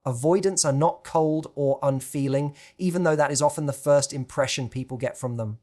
Avoidants are not cold or unfeeling, even though that is often the first impression people get from them.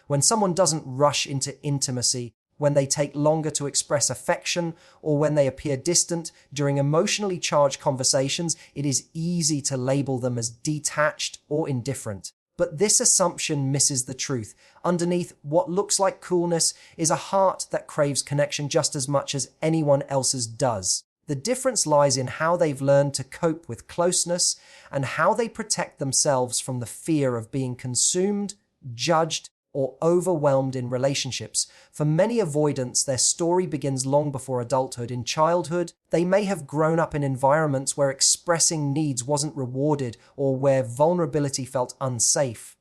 When someone doesn't rush into intimacy, when they take longer to express affection, or when they appear distant during emotionally charged conversations, it is easy to label them as detached or indifferent. But this assumption misses the truth. Underneath what looks like coolness is a heart that craves connection just as much as anyone else's does. The difference lies in how they've learned to cope with closeness and how they protect themselves from the fear of being consumed, judged, or overwhelmed in relationships. For many avoidants, their story begins long before adulthood. In childhood, they may have grown up in environments where expressing needs wasn't rewarded or where vulnerability felt unsafe.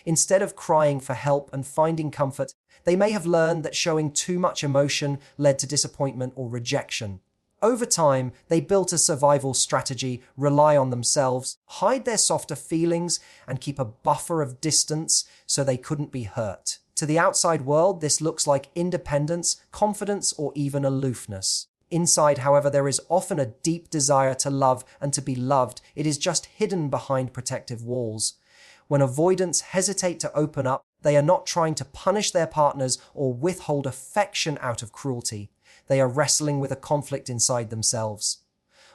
Instead of crying for help and finding comfort, they may have learned that showing too much emotion led to disappointment or rejection. Over time, they built a survival strategy, rely on themselves, hide their softer feelings, and keep a buffer of distance so they couldn't be hurt. To the outside world, this looks like independence, confidence, or even aloofness. Inside, however, there is often a deep desire to love and to be loved. It is just hidden behind protective walls. When avoidants hesitate to open up, they are not trying to punish their partners or withhold affection out of cruelty. They are wrestling with a conflict inside themselves.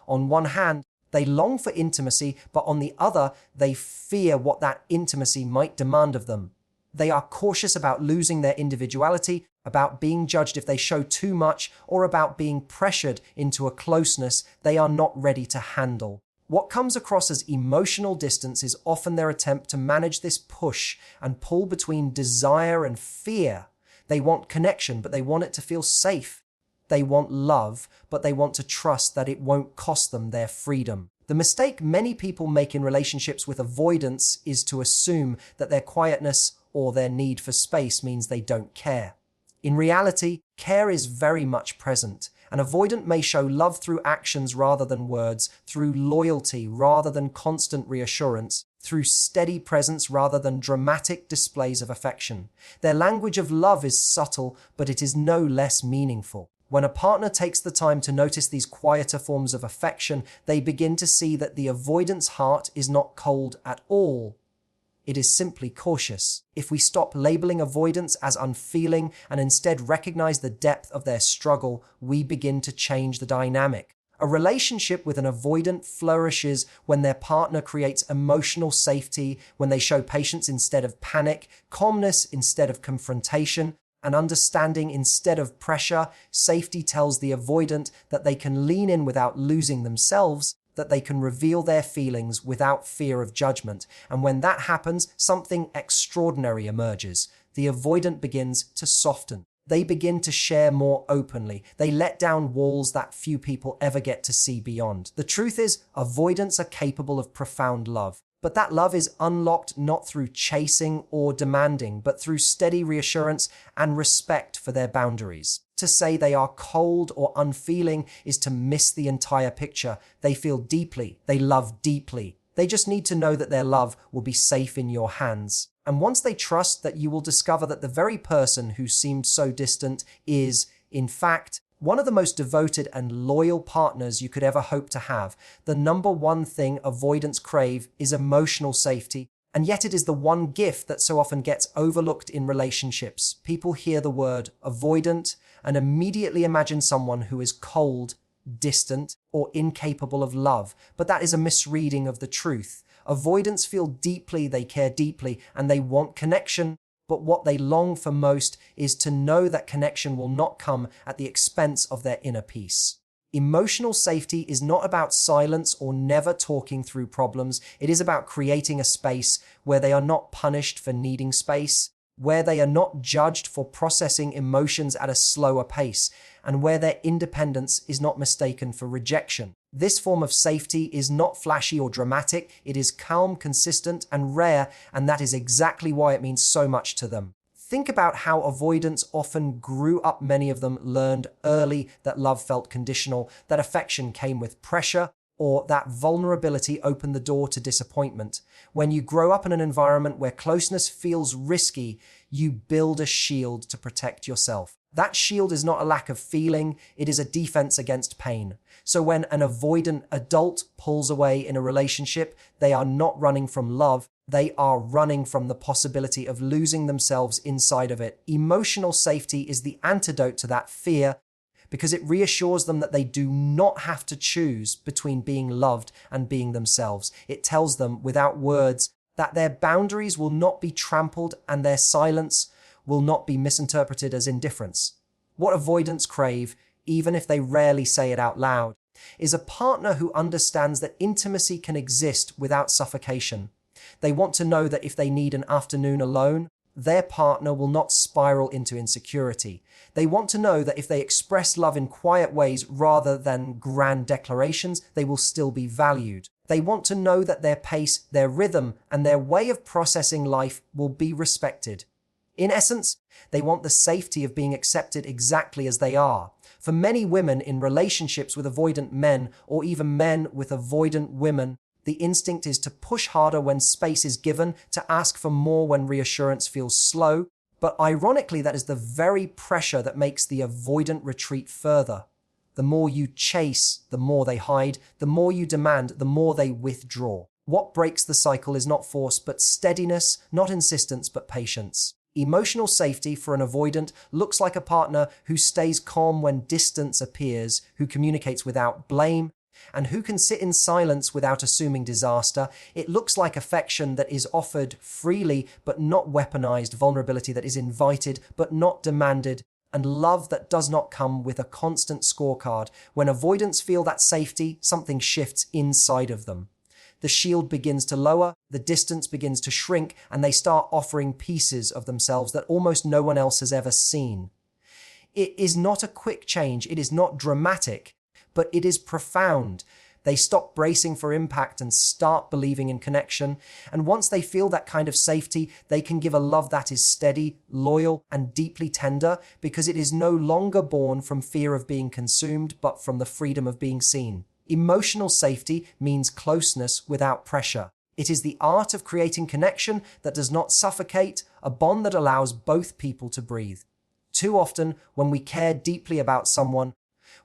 On one hand, they long for intimacy, but on the other, they fear what that intimacy might demand of them. They are cautious about losing their individuality, about being judged if they show too much, or about being pressured into a closeness they are not ready to handle. What comes across as emotional distance is often their attempt to manage this push and pull between desire and fear. They want connection, but they want it to feel safe. They want love, but they want to trust that it won't cost them their freedom. The mistake many people make in relationships with avoidance is to assume that their quietness or their need for space means they don't care. In reality, care is very much present. An avoidant may show love through actions rather than words, through loyalty rather than constant reassurance, through steady presence rather than dramatic displays of affection. Their language of love is subtle, but it is no less meaningful. When a partner takes the time to notice these quieter forms of affection, they begin to see that the avoidant's heart is not cold at all. It is simply cautious. If we stop labeling avoidance as unfeeling and instead recognize the depth of their struggle, we begin to change the dynamic. A relationship with an avoidant flourishes when their partner creates emotional safety, when they show patience instead of panic, calmness instead of confrontation, and understanding instead of pressure. Safety tells the avoidant that they can lean in without losing themselves, that they can reveal their feelings without fear of judgment. And when that happens, something extraordinary emerges. The avoidant begins to soften. They begin to share more openly. They let down walls that few people ever get to see beyond. The truth is, avoidants are capable of profound love. But that love is unlocked not through chasing or demanding, but through steady reassurance and respect for their boundaries. To say they are cold or unfeeling is to miss the entire picture. They feel deeply. They love deeply. They just need to know that their love will be safe in your hands. And once they trust that, you will discover that the very person who seemed so distant is, in fact, one of the most devoted and loyal partners you could ever hope to have. The number one thing avoidants crave is emotional safety, and yet it is the one gift that so often gets overlooked in relationships. People hear the word avoidant and immediately imagine someone who is cold, distant, or incapable of love. But that is a misreading of the truth. Avoidants feel deeply, they care deeply, and they want connection. But what they long for most is to know that connection will not come at the expense of their inner peace. Emotional safety is not about silence or never talking through problems. It is about creating a space where they are not punished for needing space, where they are not judged for processing emotions at a slower pace, and where their independence is not mistaken for rejection. This form of safety is not flashy or dramatic. It is calm, consistent, and rare, and that is exactly why it means so much to them. Think about how avoidants often grew up. Many of them learned early that love felt conditional, that affection came with pressure, or that vulnerability opened the door to disappointment. When you grow up in an environment where closeness feels risky, you build a shield to protect yourself. That shield is not a lack of feeling, it is a defense against pain. So when an avoidant adult pulls away in a relationship, they are not running from love, they are running from the possibility of losing themselves inside of it. Emotional safety is the antidote to that fear because it reassures them that they do not have to choose between being loved and being themselves. It tells them, without words, that their boundaries will not be trampled and their silence will not be misinterpreted as indifference. What avoidants crave, even if they rarely say it out loud, is a partner who understands that intimacy can exist without suffocation. They want to know that if they need an afternoon alone, their partner will not spiral into insecurity. They want to know that if they express love in quiet ways rather than grand declarations, they will still be valued. They want to know that their pace, their rhythm, and their way of processing life will be respected. In essence, they want the safety of being accepted exactly as they are. For many women in relationships with avoidant men, or even men with avoidant women, the instinct is to push harder when space is given, to ask for more when reassurance feels slow. But ironically, that is the very pressure that makes the avoidant retreat further. The more you chase, the more they hide. The more you demand, the more they withdraw. What breaks the cycle is not force, but steadiness, not insistence, but patience. Emotional safety for an avoidant looks like a partner who stays calm when distance appears, who communicates without blame, and who can sit in silence without assuming disaster. It looks like affection that is offered freely but not weaponized, vulnerability that is invited but not demanded, and love that does not come with a constant scorecard. When avoidants feel that safety, something shifts inside of them. The shield begins to lower, the distance begins to shrink, and they start offering pieces of themselves that almost no one else has ever seen. It is not a quick change, it is not dramatic, but it is profound. They stop bracing for impact and start believing in connection. And once they feel that kind of safety, they can give a love that is steady, loyal, and deeply tender because it is no longer born from fear of being consumed, but from the freedom of being seen. Emotional safety means closeness without pressure. It is the art of creating connection that does not suffocate, a bond that allows both people to breathe. Too often, when we care deeply about someone,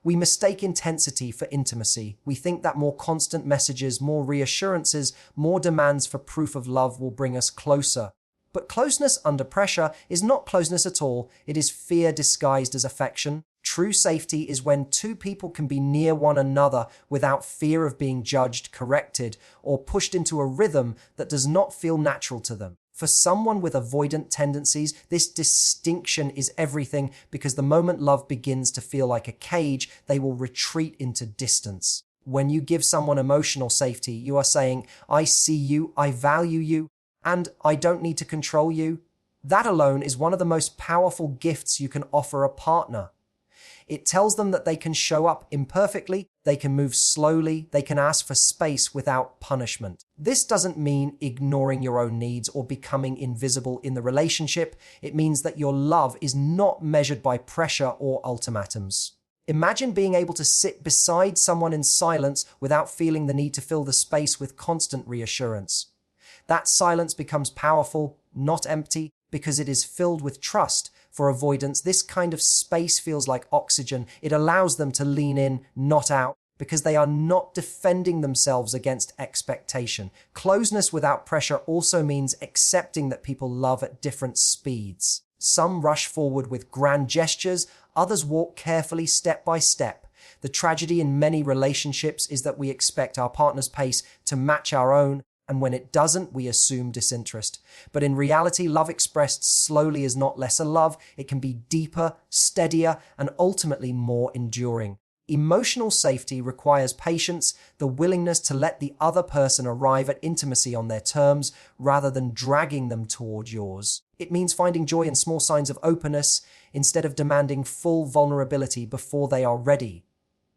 we mistake intensity for intimacy. We think that more constant messages, more reassurances, more demands for proof of love will bring us closer. But closeness under pressure is not closeness at all. It is fear disguised as affection. True safety is when two people can be near one another without fear of being judged, corrected, or pushed into a rhythm that does not feel natural to them. For someone with avoidant tendencies, this distinction is everything because the moment love begins to feel like a cage, they will retreat into distance. When you give someone emotional safety, you are saying, I see you, I value you, and I don't need to control you. That alone is one of the most powerful gifts you can offer a partner. It tells them that they can show up imperfectly, they can move slowly, they can ask for space without punishment. This doesn't mean ignoring your own needs or becoming invisible in the relationship. It means that your love is not measured by pressure or ultimatums. Imagine being able to sit beside someone in silence without feeling the need to fill the space with constant reassurance. That silence becomes powerful, not empty, because it is filled with trust. For avoidance, this kind of space feels like oxygen. It allows them to lean in, not out, because they are not defending themselves against expectation. Closeness without pressure also means accepting that people love at different speeds. Some rush forward with grand gestures, others walk carefully step by step. The tragedy in many relationships is that we expect our partner's pace to match our own, and when it doesn't, we assume disinterest. But in reality, love expressed slowly is not lesser love. It can be deeper, steadier, and ultimately more enduring. Emotional safety requires patience, the willingness to let the other person arrive at intimacy on their terms rather than dragging them toward yours. It means finding joy in small signs of openness instead of demanding full vulnerability before they are ready.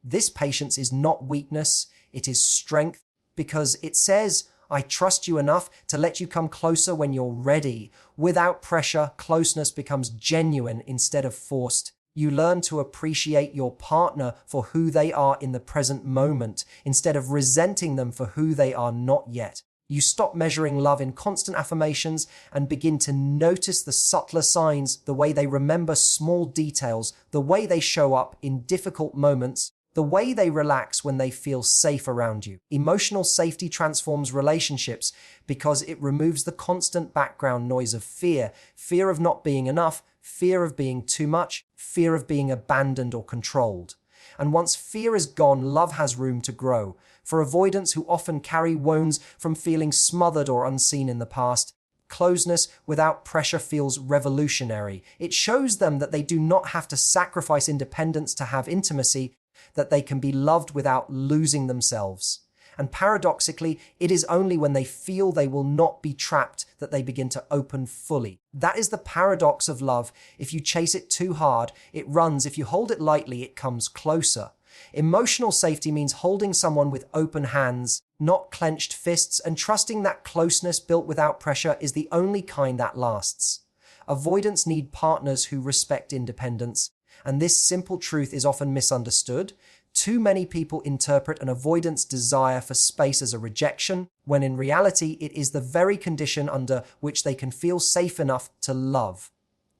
This patience is not weakness, it is strength, because it says, I trust you enough to let you come closer when you're ready. Without pressure, closeness becomes genuine instead of forced. You learn to appreciate your partner for who they are in the present moment, instead of resenting them for who they are not yet. You stop measuring love in constant affirmations and begin to notice the subtler signs, the way they remember small details, the way they show up in difficult moments, the way they relax when they feel safe around you. Emotional safety transforms relationships because it removes the constant background noise of fear, fear of not being enough, fear of being too much, fear of being abandoned or controlled. And once fear is gone, love has room to grow. For avoidants who often carry wounds from feeling smothered or unseen in the past, closeness without pressure feels revolutionary. It shows them that they do not have to sacrifice independence to have intimacy, that they can be loved without losing themselves. And paradoxically, it is only when they feel they will not be trapped that they begin to open fully. That is the paradox of love. If you chase it too hard, it runs. If you hold it lightly, it comes closer. Emotional safety means holding someone with open hands, not clenched fists, and trusting that closeness built without pressure is the only kind that lasts. Avoidants need partners who respect independence, and this simple truth is often misunderstood. Too many people interpret an avoidant's desire for space as a rejection, when in reality it is the very condition under which they can feel safe enough to love.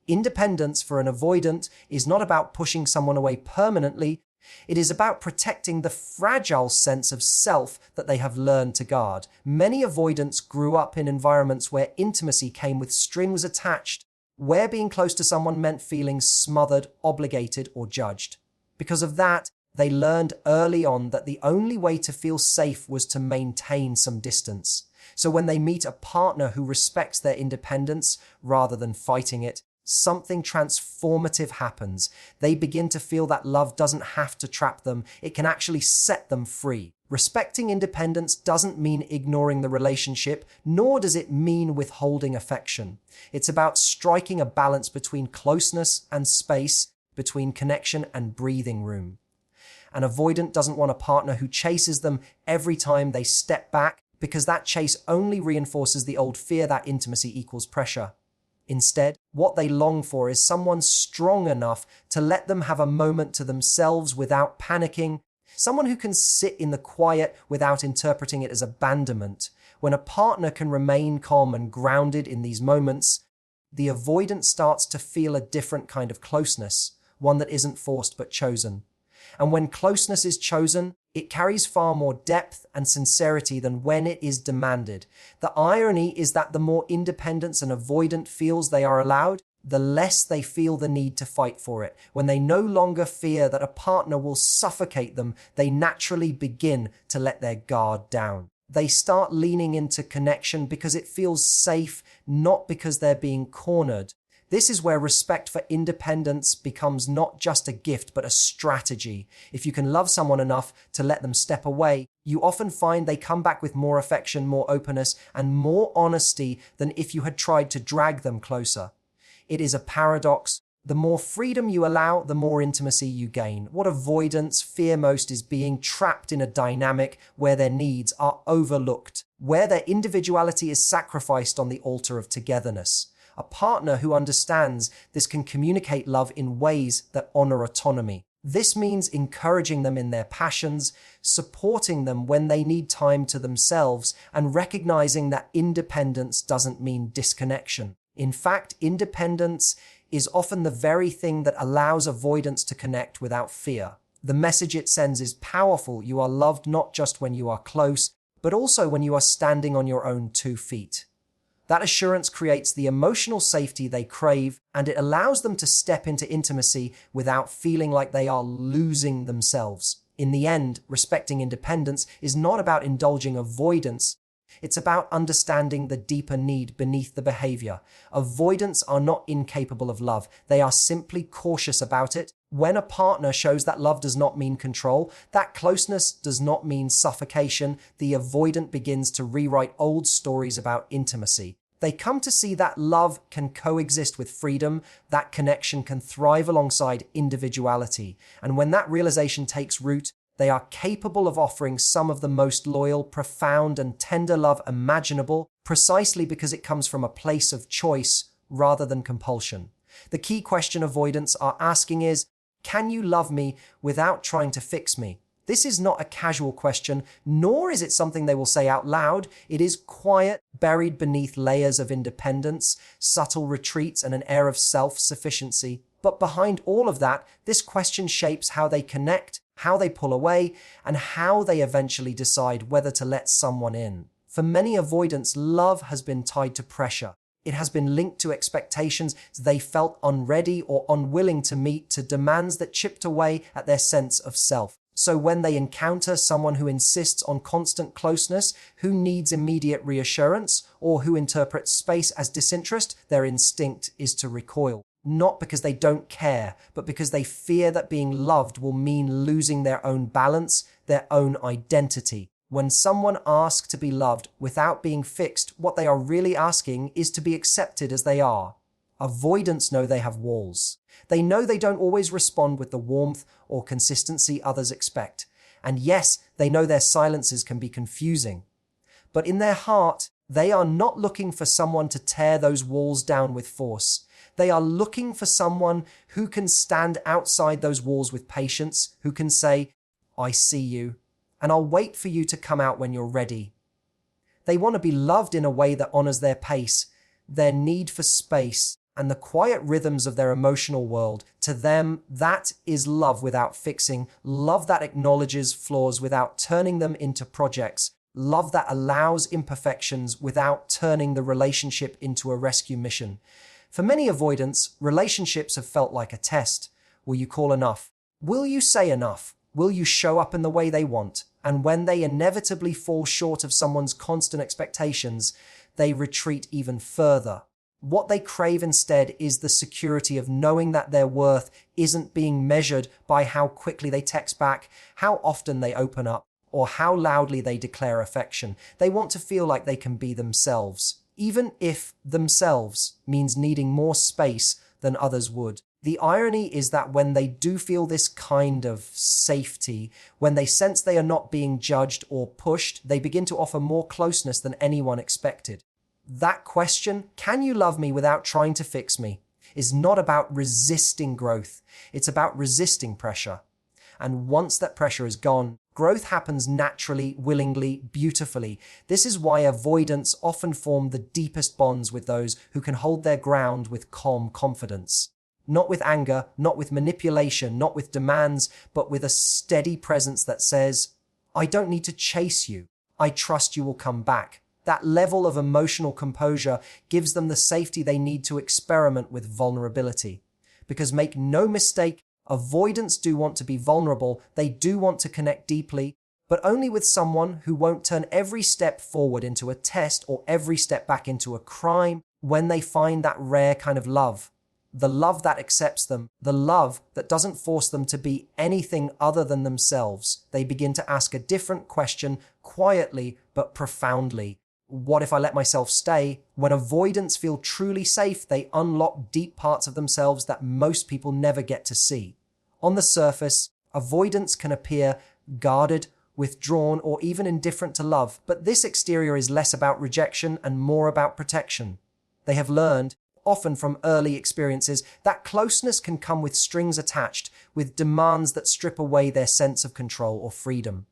Independence for an avoidant is not about pushing someone away permanently. It is about protecting the fragile sense of self that they have learned to guard. Many avoidants grew up in environments where intimacy came with strings attached, where being close to someone meant feeling smothered, obligated, or judged. Because of that, they learned early on that the only way to feel safe was to maintain some distance. So when they meet a partner who respects their independence rather than fighting it, something transformative happens. They begin to feel that love doesn't have to trap them, it can actually set them free. Respecting independence doesn't mean ignoring the relationship, nor does it mean withholding affection. It's about striking a balance between closeness and space, between connection and breathing room. An avoidant doesn't want a partner who chases them every time they step back, because that chase only reinforces the old fear that intimacy equals pressure. Instead, what they long for is someone strong enough to let them have a moment to themselves without panicking, someone who can sit in the quiet without interpreting it as abandonment. When a partner can remain calm and grounded in these moments, the avoidant starts to feel a different kind of closeness, one that isn't forced but chosen. And when closeness is chosen, it carries far more depth and sincerity than when it is demanded. The irony is that the more independence an avoidant feels they are allowed, the less they feel the need to fight for it. When they no longer fear that a partner will suffocate them, they naturally begin to let their guard down. They start leaning into connection because it feels safe, not because they're being cornered. This is where respect for independence becomes not just a gift, but a strategy. If you can love someone enough to let them step away, you often find they come back with more affection, more openness, and more honesty than if you had tried to drag them closer. It is a paradox. The more freedom you allow, the more intimacy you gain. What avoidants fear most is being trapped in a dynamic where their needs are overlooked, where their individuality is sacrificed on the altar of togetherness. A partner who understands this can communicate love in ways that honor autonomy. This means encouraging them in their passions, supporting them when they need time to themselves, and recognizing that independence doesn't mean disconnection. In fact, independence is often the very thing that allows avoidants to connect without fear. The message it sends is powerful. You are loved not just when you are close, but also when you are standing on your own 2 feet. That assurance creates the emotional safety they crave, and it allows them to step into intimacy without feeling like they are losing themselves. In the end, respecting independence is not about indulging avoidance. It's about understanding the deeper need beneath the behavior. Avoidants are not incapable of love. They are simply cautious about it. When a partner shows that love does not mean control, that closeness does not mean suffocation, the avoidant begins to rewrite old stories about intimacy. They come to see that love can coexist with freedom, that connection can thrive alongside individuality. And when that realization takes root, they are capable of offering some of the most loyal, profound, and tender love imaginable, precisely because it comes from a place of choice rather than compulsion. The key question avoidants are asking is, can you love me without trying to fix me? This is not a casual question, nor is it something they will say out loud. It is quiet, buried beneath layers of independence, subtle retreats, and an air of self-sufficiency. But behind all of that, this question shapes how they connect, how they pull away, and how they eventually decide whether to let someone in. For many avoidants, love has been tied to pressure. It has been linked to expectations they felt unready or unwilling to meet, to demands that chipped away at their sense of self. So when they encounter someone who insists on constant closeness, who needs immediate reassurance, or who interprets space as disinterest, their instinct is to recoil. Not because they don't care, but because they fear that being loved will mean losing their own balance, their own identity. When someone asks to be loved without being fixed, what they are really asking is to be accepted as they are. Avoidants know they have walls. They know they don't always respond with the warmth or consistency others expect. And yes, they know their silences can be confusing. But in their heart, they are not looking for someone to tear those walls down with force. They are looking for someone who can stand outside those walls with patience, who can say, "I see you, and I'll wait for you to come out when you're ready." They want to be loved in a way that honors their pace, their need for space, and the quiet rhythms of their emotional world. To them, that is love without fixing, love that acknowledges flaws without turning them into projects, love that allows imperfections without turning the relationship into a rescue mission. For many avoidants, relationships have felt like a test. Will you call enough? Will you say enough? Will you show up in the way they want? And when they inevitably fall short of someone's constant expectations, they retreat even further. What they crave instead is the security of knowing that their worth isn't being measured by how quickly they text back, how often they open up, or how loudly they declare affection. They want to feel like they can be themselves, even if themselves means needing more space than others would. The irony is that when they do feel this kind of safety, when they sense they are not being judged or pushed, they begin to offer more closeness than anyone expected. That question, "Can you love me without trying to fix me?" is not about resisting growth. It's about resisting pressure. And once that pressure is gone, growth happens naturally, willingly, beautifully. This is why avoidants often form the deepest bonds with those who can hold their ground with calm confidence. Not with anger, not with manipulation, not with demands, but with a steady presence that says, "I don't need to chase you. I trust you will come back." That level of emotional composure gives them the safety they need to experiment with vulnerability. Because make no mistake, avoidants do want to be vulnerable, they do want to connect deeply, but only with someone who won't turn every step forward into a test or every step back into a crime. When they find that rare kind of love, the love that accepts them, the love that doesn't force them to be anything other than themselves, they begin to ask a different question, quietly but profoundly. What if I let myself stay? When avoidants feel truly safe, they unlock deep parts of themselves that most people never get to see. On the surface, avoidants can appear guarded, withdrawn, or even indifferent to love, but this exterior is less about rejection and more about protection. They have learned, often from early experiences, that closeness can come with strings attached, with demands that strip away their sense of control or freedom.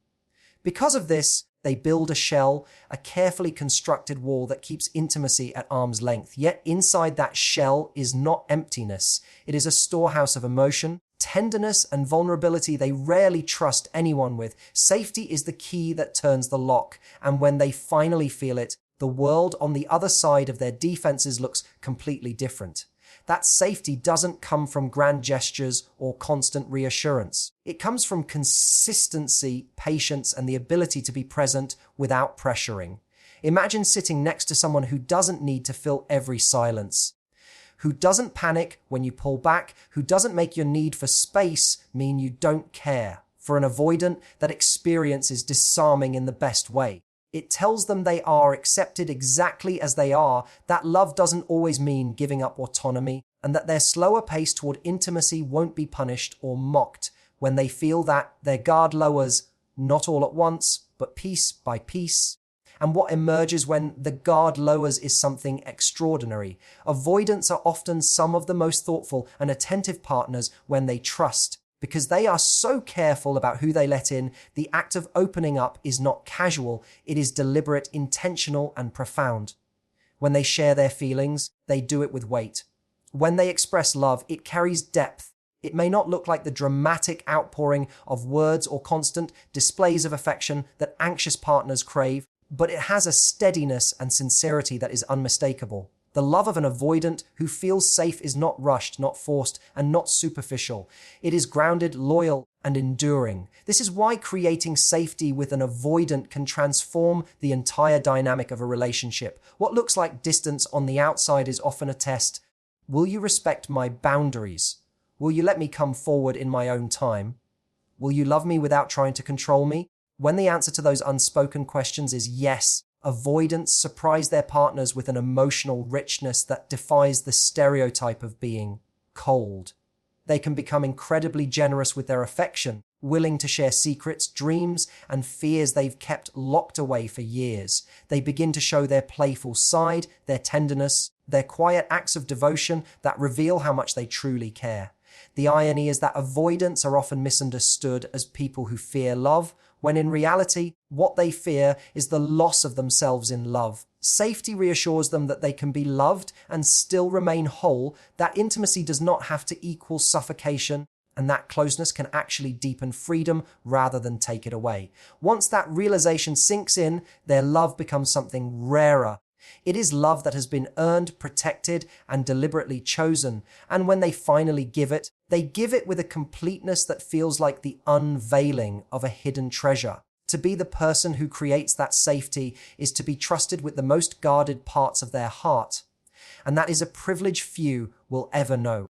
Because of this, they build a shell, a carefully constructed wall that keeps intimacy at arm's length. Yet inside that shell is not emptiness. It is a storehouse of emotion, tenderness, and vulnerability they rarely trust anyone with. Safety is the key that turns the lock, and when they finally feel it, the world on the other side of their defenses looks completely different. That safety doesn't come from grand gestures or constant reassurance. It comes from consistency, patience, and the ability to be present without pressuring. Imagine sitting next to someone who doesn't need to fill every silence, who doesn't panic when you pull back, who doesn't make your need for space mean you don't care. For an avoidant, that experience is disarming in the best way. It tells them they are accepted exactly as they are, that love doesn't always mean giving up autonomy, and that their slower pace toward intimacy won't be punished or mocked when they feel that their guard lowers, not all at once, but piece by piece. And what emerges when the guard lowers is something extraordinary. Avoidants are often some of the most thoughtful and attentive partners when they trust, Because they are so careful about who they let in, the act of opening up is not casual, it is deliberate, intentional, and profound. When they share their feelings, they do it with weight. When they express love, it carries depth. It may not look like the dramatic outpouring of words or constant displays of affection that anxious partners crave, but it has a steadiness and sincerity that is unmistakable. The love of an avoidant who feels safe is not rushed, not forced, and not superficial. It is grounded, loyal, and enduring. This is why creating safety with an avoidant can transform the entire dynamic of a relationship. What looks like distance on the outside is often a test. Will you respect my boundaries? Will you let me come forward in my own time? Will you love me without trying to control me? When the answer to those unspoken questions is yes, avoidants surprise their partners with an emotional richness that defies the stereotype of being cold. They can become incredibly generous with their affection, willing to share secrets, dreams, and fears they've kept locked away for years. They begin to show their playful side, their tenderness, their quiet acts of devotion that reveal how much they truly care. The irony is that avoidants are often misunderstood as people who fear love, when in reality, what they fear is the loss of themselves in love. Safety reassures them that they can be loved and still remain whole, that intimacy does not have to equal suffocation, and that closeness can actually deepen freedom rather than take it away. Once that realization sinks in, their love becomes something rarer. It is love that has been earned, protected, and deliberately chosen, and when they finally give it, they give it with a completeness that feels like the unveiling of a hidden treasure. To be the person who creates that safety is to be trusted with the most guarded parts of their heart, and that is a privilege few will ever know.